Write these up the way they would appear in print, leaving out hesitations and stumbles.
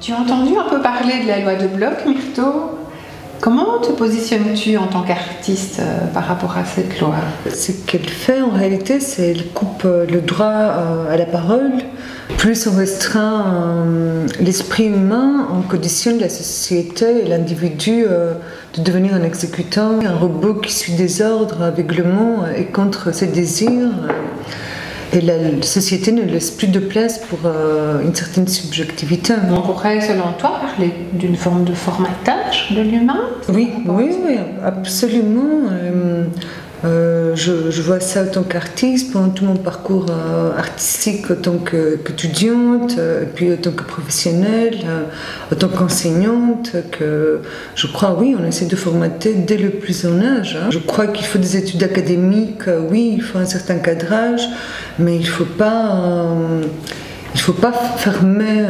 Tu as entendu un peu parler de la loi de Bloch, Myrto? Comment te positionnes-tu en tant qu'artiste par rapport à cette loi? Ce qu'elle fait en réalité, c'est qu'elle coupe le droit à la parole. Plus on restreint l'esprit humain, on conditionne la société et l'individu de devenir un exécutant, un robot qui suit des ordres aveuglément et contre ses désirs. Et la société ne laisse plus de place pour une certaine subjectivité. On pourrait, selon toi, parler d'une forme de formatage de l'humain? Oui, absolument. Je vois ça en tant qu'artiste, pendant tout mon parcours artistique en tant qu'étudiante, puis en tant que professionnelle, en tant qu'enseignante, que je crois, oui, on essaie de formater dès le plus jeune âge. Je crois qu'il faut des études académiques, oui, il faut un certain cadrage, mais il ne faut pas fermer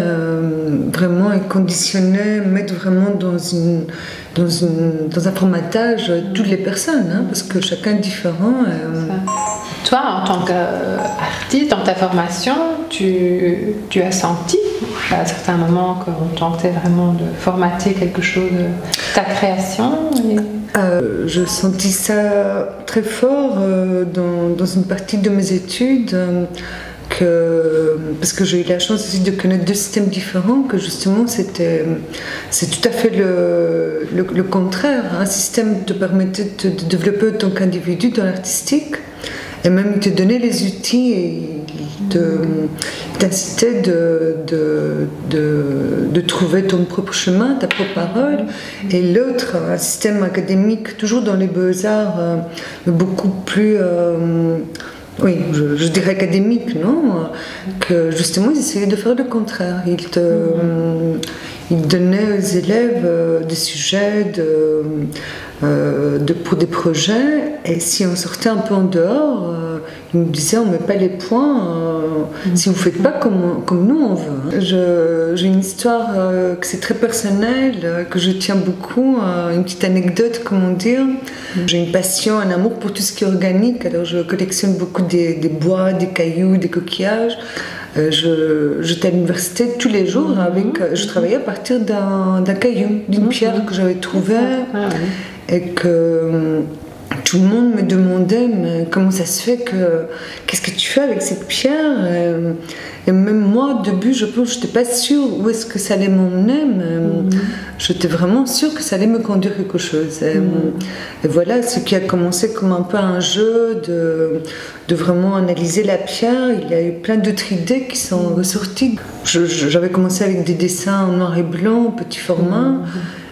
vraiment et conditionner, mettre vraiment dans un formatage toutes les personnes, hein, parce que chacun est différent. Toi, en tant qu'artiste, dans ta formation, tu as senti à certains moments qu'on tentait vraiment de formater quelque chose de ta création Je sentis ça très fort dans une partie de mes études. Parce que j'ai eu la chance aussi de connaître deux systèmes différents, que justement c'est tout à fait le contraire. Un système te permettait de développer en tant qu'individu dans l'artistique, et même te donner les outils et t'incitait de trouver ton propre chemin, ta propre parole. Et l'autre, un système académique, toujours dans les beaux-arts, beaucoup plus... oui, je dirais académique, non? Que justement, ils essayaient de faire le contraire. Ils donnaient aux élèves des sujets pour des projets, et si on sortait un peu en dehors, ils nous disaient on ne met pas les points si vous ne faites pas comme nous on veut. J'ai une histoire que c'est très personnelle, que je tiens beaucoup, une petite anecdote, comment dire. J'ai une passion, un amour pour tout ce qui est organique, alors je collectionne beaucoup des bois, des cailloux, des coquillages. J'étais à l'université tous les jours je travaillais à partir d'un caillou, d'une pierre que j'avais trouvée, et que tout le monde me demandait mais comment ça se fait, qu'est-ce que tu fais avec cette pierre, et même moi au début je n'étais pas sûre où est-ce que ça allait m'emmener, mais j'étais vraiment sûre que ça allait me conduire quelque chose, et voilà ce qui a commencé comme un peu un jeu de vraiment analyser la pierre. Il y a eu plein d'autres idées qui sont ressorties. J'avais commencé avec des dessins en noir et blanc, petit format.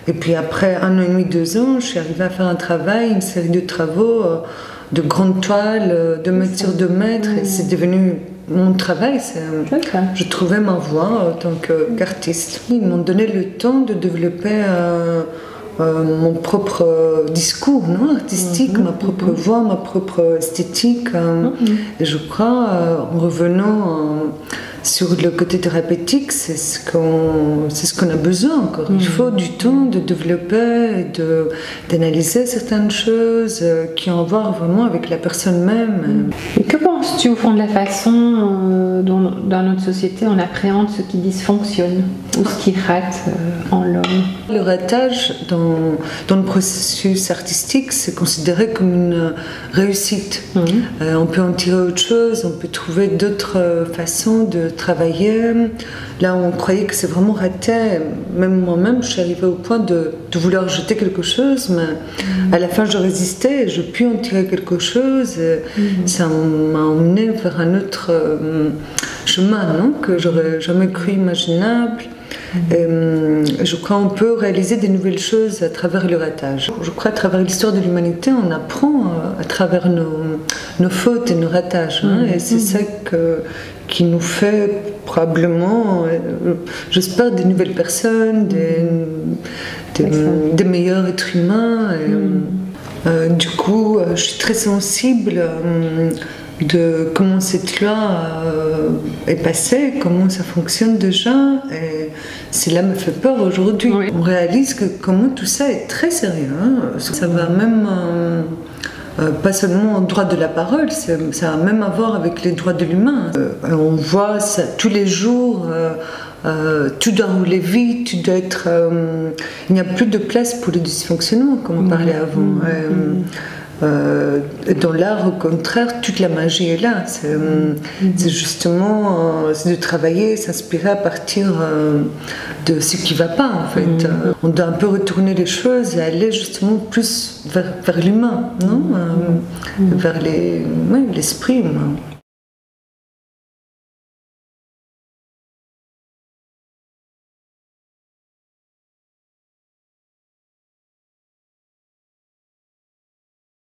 Et puis après 1 an et demi, 2 ans, je suis arrivée à faire un travail, une série de travaux, de grandes toiles, 2 mètres sur 2 mètres, et c'est devenu mon travail. Je trouvais ma voie en tant qu'artiste. Ils m'ont donné le temps de développer mon propre discours, non, artistique, ma propre voix, ma propre esthétique. Et je crois, en revenant sur le côté thérapeutique, c'est ce qu'on a besoin encore. Il faut du temps de développer, d'analyser certaines choses qui ont à voir vraiment avec la personne même. Et que penses-tu au fond de la façon dont dans notre société on appréhende ce qui dysfonctionne ou ce qui rate en l'homme? Le ratage dans le processus artistique, c'est considéré comme une réussite. On peut en tirer autre chose, on peut trouver d'autres façons de travailler. Là, on croyait que c'est vraiment raté. Même moi-même, je suis arrivée au point de vouloir jeter quelque chose, mais à la fin, je résistais et je pu en tirer quelque chose. Ça m'a emmené vers un autre chemin, non, que j'aurais jamais cru imaginable. Je crois qu'on peut réaliser des nouvelles choses à travers le ratage. Je crois à travers l'histoire de l'humanité, on apprend à travers nos fautes et nos ratages. Et c'est ça qui nous fait probablement, j'espère, des nouvelles personnes, des meilleurs êtres humains. Du coup, je suis très sensible de comment cette loi est passée, comment ça fonctionne déjà, et cela me fait peur aujourd'hui. On réalise comment tout ça est très sérieux, ça va même pas seulement au droit de la parole, ça a même à voir avec les droits de l'humain. On voit ça tous les jours tout doit rouler vite, tu dois être... il n'y a plus de place pour le dysfonctionnement, comme on parlait avant. Dans l'art, au contraire, toute la magie est là. C'est justement c'est de travailler, s'inspirer à partir de ce qui ne va pas, en fait. On doit un peu retourner les choses et aller justement plus vers l'humain, non vers l'esprit humain.